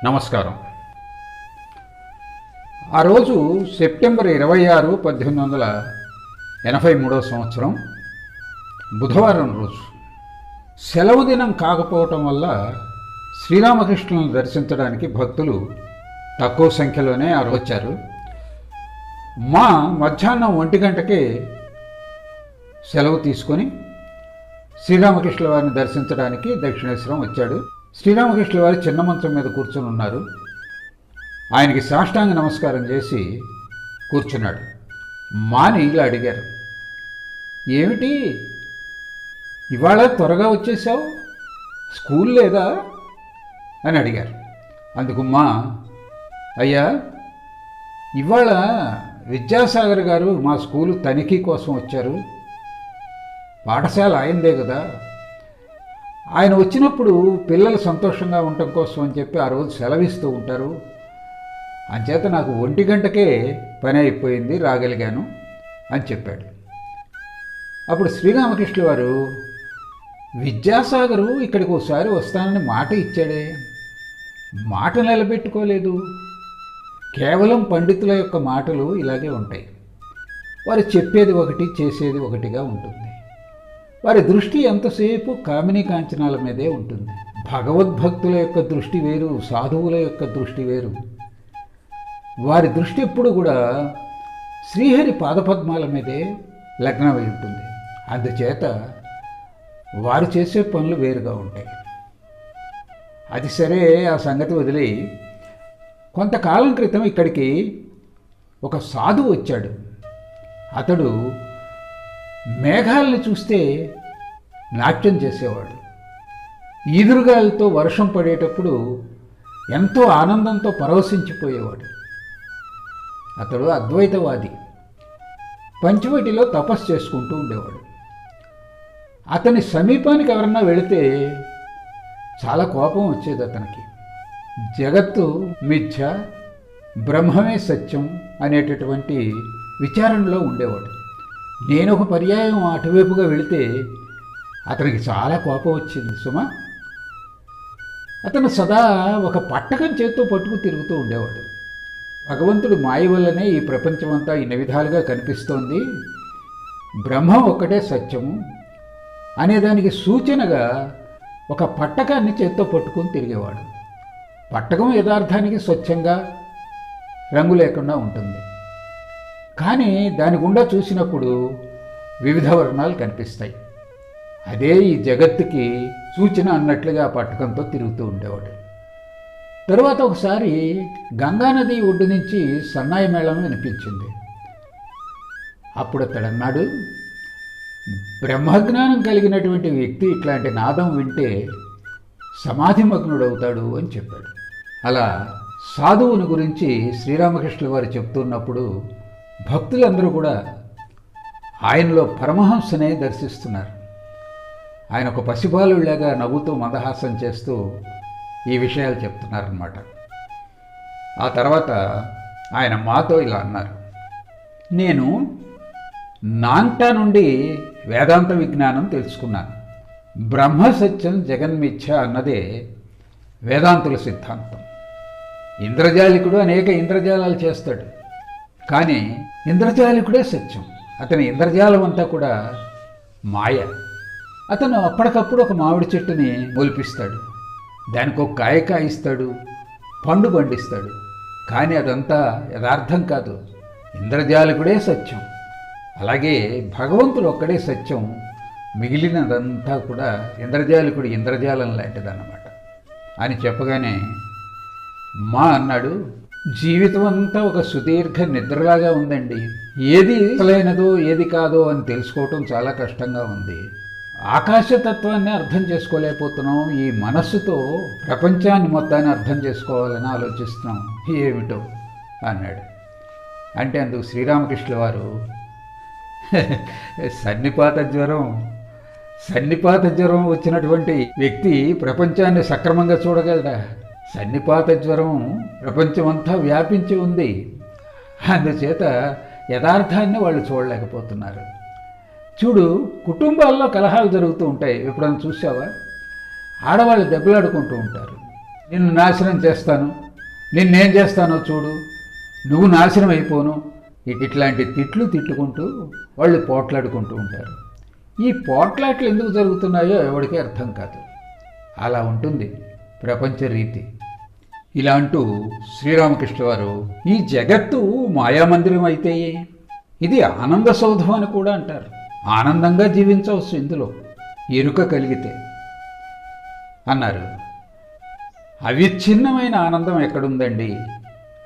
నమస్కారం. ఆ రోజు సెప్టెంబర్ 26, 1883 సంవత్సరం బుధవారం రోజు. సెలవు దినం కాకపోవటం వల్ల శ్రీరామకృష్ణులను దర్శించడానికి భక్తులు తక్కువ సంఖ్యలోనే వచ్చారు. మధ్యాహ్నం 1 గంటకే సెలవు తీసుకొని శ్రీరామకృష్ణుల వారిని దర్శించడానికి దక్షిణేశ్వరం వచ్చాడు. శ్రీరామకృష్ణుల వారు చిన్న మంచం మీద కూర్చొని ఉన్నారు. ఆయనకి సాష్టాంగ నమస్కారం చేసి కూర్చున్నాడు. ఇలా అడిగారు, ఏమిటి ఇవాళ త్వరగా వచ్చేసావు, స్కూల్ లేదా అని అడిగారు. అందుకు అయ్యా, ఇవాళ విద్యాసాగర్ గారు మా స్కూలు తనిఖీ కోసం వచ్చారు. పాఠశాల ఆయనదే కదా, ఆయన వచ్చినప్పుడు పిల్లలు సంతోషంగా ఉండటం కోసం అని చెప్పి ఆ రోజు సెలవిస్తూ ఉంటారు. అంచేత నాకు 1 గంటకే పని అయిపోయింది, రాగలిగాను అని చెప్పాడు. అప్పుడు శ్రీరామకృష్ణుల వారు, విద్యాసాగరు ఇక్కడికి ఒకసారి వస్తానని మాట ఇచ్చాడే, మాట నిలబెట్టుకోలేదు. కేవలం పండితుల యొక్క మాటలు ఇలాగే ఉంటాయి. వారు చెప్పేది ఒకటి, చేసేది ఒకటిగా ఉంటుంది. వారి దృష్టి ఎంతసేపు కామినీ కాంచనాల మీదే ఉంటుంది. భగవద్భక్తుల యొక్క దృష్టి వేరు, సాధువుల యొక్క దృష్టి వేరు. వారి దృష్టి ఎప్పుడు కూడా శ్రీహరి పాదపద్మాల మీదే లగ్నమై ఉంటుంది. అందుచేత వారు చేసే పనులు వేరుగా ఉంటాయి. అది సరే, ఆ సంగతి వదిలి, కొంతకాలం క్రితం ఇక్కడికి ఒక సాధువు వచ్చాడు. అతడు మేఘాలను చూస్తే నాట్యం చేసేవాడు. ఈదురుగాలతో వర్షం పడేటప్పుడు ఎంతో ఆనందంతో పరవశించిపోయేవాడు. అతడు అద్వైతవాది. పంచవటిలో తపస్సు చేసుకుంటూ ఉండేవాడు. అతని సమీపానికి ఎవరన్నా వెళితే చాలా కోపం వచ్చేది అతనికి. జగత్తు మిథ్య, బ్రహ్మమే సత్యం అనేటటువంటి విచారణలో ఉండేవాడు. నేను ఒక పర్యాయం అటువైపుగా వెళితే అతనికి చాలా కోపం వచ్చింది సుమా. అతను సదా ఒక పట్టకం చేత్తో పట్టుకు తిరుగుతూ ఉండేవాడు. భగవంతుడు మాయ వల్లనే ఈ ప్రపంచమంతా ఇన్ని విధాలుగా కనిపిస్తోంది, బ్రహ్మం ఒక్కటే సత్యము అనేదానికి సూచనగా ఒక పట్టకాన్ని చేత్తో పట్టుకుని తిరిగేవాడు. పట్టకం యథార్థానికి స్వచ్ఛంగా రంగు లేకుండా ఉంటుంది, కానీ దాని గుండా చూసినప్పుడు వివిధ వర్ణాలు కనిపిస్తాయి. అదే ఈ జగత్తుకి సూచన అన్నట్లుగా పట్టకంతో తిరుగుతూ ఉండేవాడు. తరువాత ఒకసారి గంగానది ఒడ్డు నుంచి సన్నాయి మేళం వినిపించింది. అప్పుడు అతడు అన్నాడు, బ్రహ్మజ్ఞానం కలిగినటువంటి వ్యక్తి ఇట్లాంటి నాదం వింటే సమాధిమగ్నుడవుతాడు అని చెప్పాడు. అలా సాధువుని గురించి శ్రీరామకృష్ణుల వారు చెప్తున్నప్పుడు భక్తులందరూ కూడా ఆయనలో పరమహంసనే దర్శిస్తున్నారు. ఆయన ఒక పసిబాలులాగా నవ్వుతూ మందహాసం చేస్తూ ఈ విషయాలు చెప్తున్నారన్నమాట. ఆ తర్వాత ఆయన మాతో ఇలా అన్నారు, నేను నాంటా నుండి వేదాంత విజ్ఞానం తెలుసుకున్నాను. బ్రహ్మసత్యం జగన్మిథ్య అన్నదే వేదాంతుల సిద్ధాంతం. ఇంద్రజాలికుడు అనేక ఇంద్రజాలాలు చేస్తాడు, కానీ ఇంద్రజాలికుడే సత్యం. అతని ఇంద్రజాలం అంతా కూడా మాయ. అతను అప్పటికప్పుడు ఒక మామిడి చెట్టుని మొలిపిస్తాడు, దానికి ఒక కాయ కాయిస్తాడు, పండు పండిస్తాడు, కానీ అదంతా యథార్థం కాదు. ఇంద్రజాలికుడే సత్యం. అలాగే భగవంతుడు ఒక్కడే సత్యం, మిగిలినదంతా కూడా ఇంద్రజాలికుడి ఇంద్రజాలం లాంటిదన్నమాట అని చెప్పగానే అన్నాడు, జీవితం అంతా ఒక సుదీర్ఘ నిద్రలాగా ఉందండి. ఏది అసలైనదో ఏది కాదో అని తెలుసుకోవటం చాలా కష్టంగా ఉంది. ఆకాశతత్వాన్ని అర్థం చేసుకోలేకపోతున్నాం. ఈ మనస్సుతో ప్రపంచాన్ని మొత్తాన్ని అర్థం చేసుకోవాలని ఆలోచిస్తున్నాం, ఏమిటో అన్నాడు. అంటే అందుకు శ్రీరామకృష్ణుల వారు, సన్నిపాత జ్వరం వచ్చినటువంటి వ్యక్తి ప్రపంచాన్ని సక్రమంగా చూడగలరా? సన్నిపాత జ్వరం ప్రపంచమంతా వ్యాపించి ఉంది. అందుచేత యథార్థాన్ని వాళ్ళు చూడలేకపోతున్నారు. చూడు, కుటుంబాల్లో కలహాలు జరుగుతూ ఉంటాయి, ఎప్పుడైనా చూసావా? ఆడవాళ్ళు దెబ్బలాడుకుంటూ ఉంటారు. నిన్ను నాశనం చేస్తాను, నిన్నేం చేస్తానో చూడు, నువ్వు నాశనం అయిపోను, ఇట్లాంటి తిట్లు తిట్టుకుంటూ వాళ్ళు పోట్లాడుకుంటూ ఉంటారు. ఈ పోట్లాట్లు ఎందుకు జరుగుతున్నాయో ఎవరికీ అర్థం కాదు. అలా ఉంటుంది ప్రపంచ రీతి. ఇలా అంటూ శ్రీరామకృష్ణ వారు, ఈ జగత్తు మాయామందిరం అయితే ఇది ఆనంద సౌధం అని కూడా అంటారు. ఆనందంగా జీవించవచ్చు ఇందులో ఎరుక కలిగితే అన్నారు. అవిచ్ఛిన్నమైన ఆనందం ఎక్కడుందండి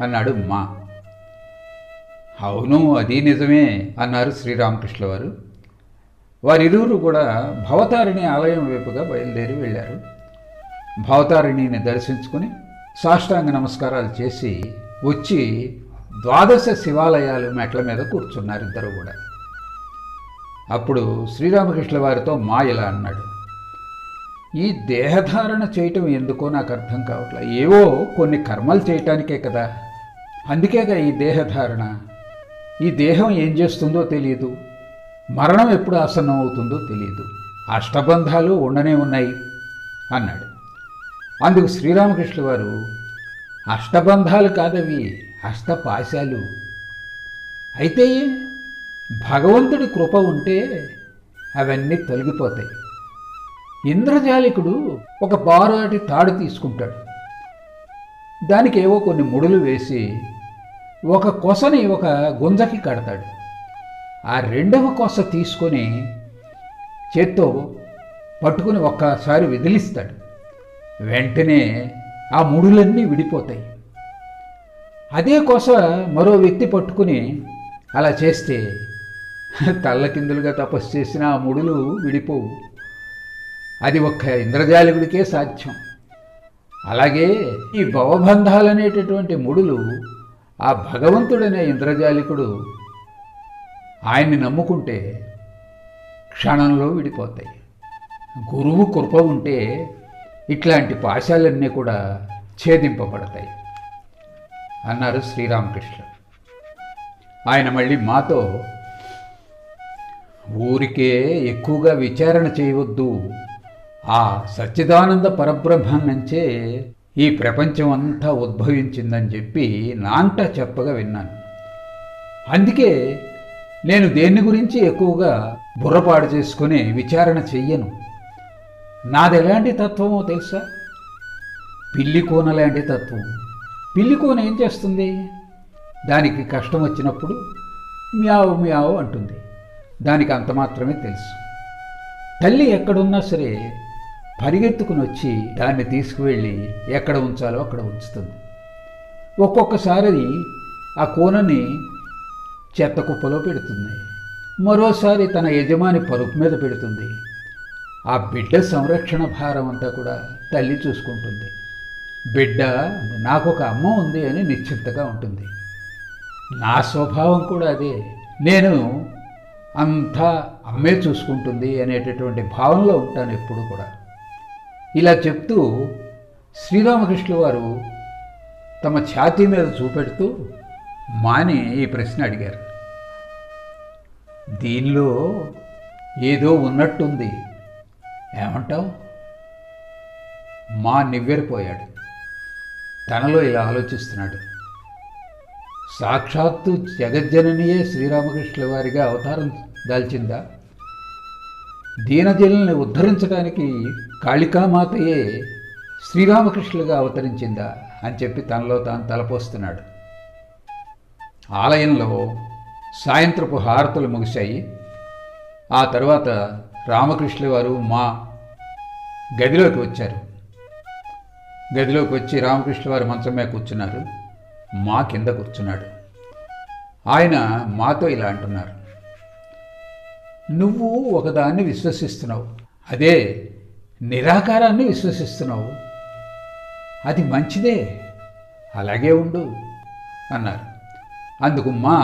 అన్నాడు మా. అవును, అది నిజమే అన్నారు శ్రీరామకృష్ణ వారు. వారిరువురు కూడా భవతారిణి ఆలయం వైపుగా బయలుదేరి వెళ్ళారు. భవతారిణిని దర్శించుకుని సాష్టాంగ నమస్కారాలు చేసి వచ్చి 12 శివాలయాలు మెట్ల మీద కూర్చున్నారు ఇద్దరు కూడా. అప్పుడు శ్రీరామకృష్ణ వారితో మా ఇలా అన్నాడు, ఈ దేహధారణ చేయటం ఎందుకో నాకు అర్థం కావట్లే. ఏవో కొన్ని కర్మలు చేయటానికే కదా, అందుకేగా ఈ దేహధారణ. ఈ దేహం ఏం చేస్తుందో తెలియదు, మరణం ఎప్పుడు ఆసన్నం అవుతుందో తెలియదు, అష్టబంధాలు ఉండనే ఉన్నాయి అన్నాడు. అందుకు శ్రీరామకృష్ణ వారు, అష్టబంధాలు కాదవి, అష్టపాశాలు. అయితే భగవంతుడి కృప ఉంటే అవన్నీ తొలగిపోతాయి. ఇంద్రజాలికుడు ఒక బారాటి తాడు తీసుకుంటాడు, దానికి ఏవో కొన్ని ముడులు వేసి ఒక కొసని ఒక గుంజకి కడతాడు. ఆ రెండవ కొస తీసుకొని చేత్తో పట్టుకుని ఒక్కసారి విదిలిస్తాడు. వెంటనే ఆ ముడులన్నీ విడిపోతాయి. అదే కొస మరో వ్యక్తి పట్టుకుని అలా చేస్తే తల్లకిందులుగా తపస్సు చేసిన ఆ ముడులు విడిపోవు. అది ఒక్క ఇంద్రజాలికుడికే సాధ్యం. అలాగే ఈ భవబంధాలనేటటువంటి ముడులు ఆ భగవంతుడనే ఇంద్రజాలికుడు ఆయన్ని నమ్ముకుంటే క్షణంలో విడిపోతాయి. గురువు కృప ఉంటే ఇట్లాంటి పాశాలన్నీ కూడా ఛేదింపబడతాయి అన్నారు శ్రీరామకృష్ణ. ఆయన మళ్ళీ మాతో, ఊరికే ఎక్కువగా విచారణ చేయవద్దు, ఆ సచ్చిదానంద పరబ్రహ్మం నుంచే ఈ ప్రపంచం అంతా ఉద్భవించిందని చెప్పి నాంట చెప్పగా విన్నాను. అందుకే నేను దేన్ని గురించి ఎక్కువగా బుర్రపాడు చేసుకుని విచారణ చెయ్యను. నాది ఎలాంటి తత్వమో తెలుసా? పిల్లి కోన లాంటి తత్వం. పిల్లి కోన ఏం చేస్తుంది? దానికి కష్టం వచ్చినప్పుడు మ్యావ్ మ్యావ్ అంటుంది. దానికి అంత మాత్రమే తెలుసు. తల్లి ఎక్కడున్నా సరే పరిగెత్తుకుని వచ్చి దాన్ని తీసుకువెళ్ళి ఎక్కడ ఉంచాలో అక్కడ ఉంచుతుంది. ఒక్కొక్కసారి ఆ కోనని చెత్త కుప్పలో పెడుతుంది, మరోసారి తన యజమాని పరుపు మీద పెడుతుంది. ఆ బిడ్డ సంరక్షణ భారం అంతా కూడా తల్లి చూసుకుంటుంది. బిడ్డ నాకు ఒక అమ్మ ఉంది అని నిశ్చింతగా ఉంటుంది. నా స్వభావం కూడా అదే, నేను అంతా అమ్మే చూసుకుంటుంది అనేటటువంటి భావంలో ఉంటాను ఎప్పుడు కూడా. ఇలా చెప్తూ శ్రీరామకృష్ణ వారు తమ ఛాతీ మీద చూపెడుతూ మాని ఈ ప్రశ్న అడిగారు, దీనిలో ఏదో ఉన్నట్టుంది, ఏమంటావు? మా నివ్వెరిపోయాడు. తనలో ఇలా ఆలోచిస్తున్నాడు, సాక్షాత్తు జగజ్జననియే శ్రీరామకృష్ణ వారిగా అవతారం దాల్చిందా? దీనజనుల్ని ఉద్ధరించడానికి కాళికామాతయే శ్రీరామకృష్ణులుగా అవతరించిందా అని చెప్పి తనలో తాను తలపోస్తున్నాడు. ఆలయంలో సాయంత్రపు హారతులు ముగిశాయి. ఆ తర్వాత రామకృష్ణ వారు మా గదిలోకి వచ్చారు. గదిలోకి వచ్చి రామకృష్ణ వారు మంచం మీద కూర్చున్నారు, మా కింద కూర్చున్నాడు. ఆయన మాతో ఇలా అంటున్నారు, నువ్వు ఒకదాన్ని విశ్వసిస్తున్నావు, అదే నిరాకారాన్ని విశ్వసిస్తున్నావు. అది మంచిదే, అలాగే ఉండు అన్నారు. అందుకు మా,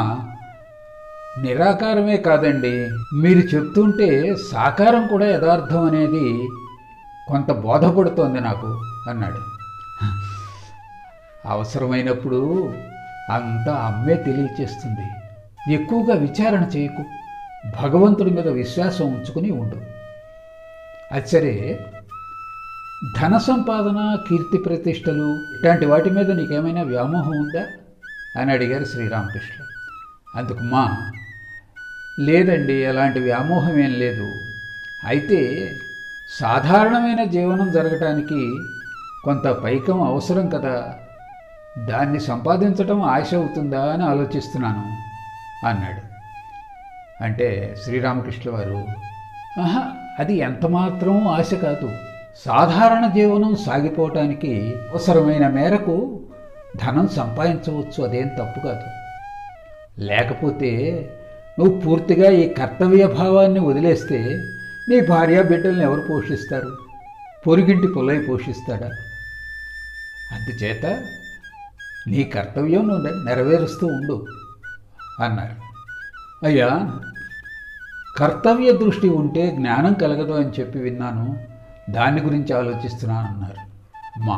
నిరాకారమే కాదండి, మీరు చెప్తుంటే సాకారం కూడా యథార్థం అనేది కొంత బోధపడుతోంది నాకు అన్నాడు. అవసరమైనప్పుడు అంతా అమ్మే తెలియచేస్తుంది. ఎక్కువగా విచారణ చేయకు, భగవంతుడి మీద విశ్వాసం ఉంచుకుని ఉండు. అది సరే, ధన సంపాదన, కీర్తి ప్రతిష్టలు ఇట్లాంటి వాటి మీద నీకేమైనా వ్యామోహం ఉందా అని అడిగారు శ్రీరామకృష్ణులు. అందుకు మా లేదండి, అలాంటి వ్యామోహం ఏం లేదు. అయితే సాధారణమైన జీవనం జరగటానికి కొంత పైకం అవసరం కదా, దాన్ని సంపాదించటం ఆశ అవుతుందా అని ఆలోచిస్తున్నాను అన్నాడు. అంటే శ్రీరామకృష్ణుల వారు, ఆహా, అది ఎంతమాత్రం ఆశ కాదు. సాధారణ జీవనం సాగిపోవటానికి అవసరమైన మేరకు ధనం సంపాదించవచ్చు, అదేం తప్పు కాదు. లేకపోతే నువ్వు పూర్తిగా ఈ కర్తవ్య భావాన్ని వదిలేస్తే నీ భార్యా బిడ్డల్ని ఎవరు పోషిస్తారు? పొరుగింటి పుల్లయ్య పోషిస్తాడా? అందుచేత నీ కర్తవ్యం నువ్వు నెరవేరుస్తూ ఉండు అన్నారు. అయ్యా, కర్తవ్య దృష్టి ఉంటే జ్ఞానం కలగదు అని చెప్పి విన్నాను, దాని గురించి ఆలోచిస్తున్నాను అన్నారు. మా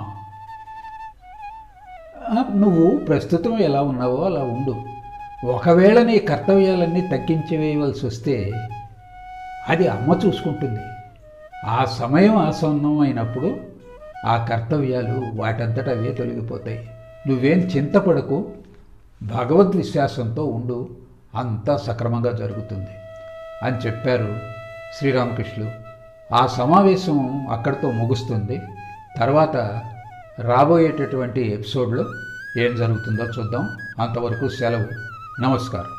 నువ్వు ప్రస్తుతం ఎలా ఉన్నావో అలా ఉండు. ఒకవేళ నీ కర్తవ్యాలన్నీ తగ్గించి వేయవలసి వస్తే అది అమ్మ చూసుకుంటుంది. ఆ సమయం ఆసన్నం అయినప్పుడు ఆ కర్తవ్యాలు వాటంతట అవే తొలగిపోతాయి. నువ్వేం చింతపడకు, భగవద్విశ్వాసంతో ఉండు, అంతా సక్రమంగా జరుగుతుంది అని చెప్పారు శ్రీరామకృష్ణులు. ఆ సమావేశం అక్కడితో ముగుస్తుంది. తర్వాత రాబోయేటటువంటి ఎపిసోడ్లో ఏం జరుగుతుందో చూద్దాం. అంతవరకు సెలవు. నమస్కారం.